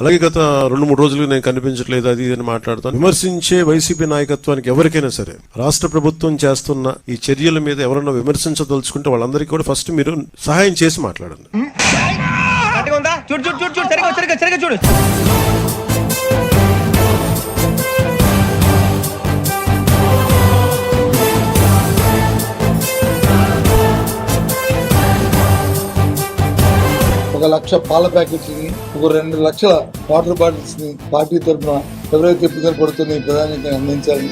అలాగే గత 2-3 రోజులు నేను కనిపించట్లేదు అది అని మాట్లాడుతాను. విమర్శించే వైసీపీ నాయకత్వానికి ఎవరికైనా సరే రాష్ట్ర ప్రభుత్వం చేస్తున్న ఈ చర్యల మీద ఎవరైనా విమర్శించదలుచుకుంటే వాళ్ళందరికీ కూడా ఫస్ట్ మీరు సహాయం చేసి మాట్లాడండి. చూడు. ఒక 1,00,000 పాల ప్యాకెట్స్ ని, ఒక 2 లక్షల వాటర్ బాటిల్స్ ని పార్టీ తరఫున ఎవరైతే ఇబ్బంది పడుతున్నాయి ప్రధానికి అందించాలి.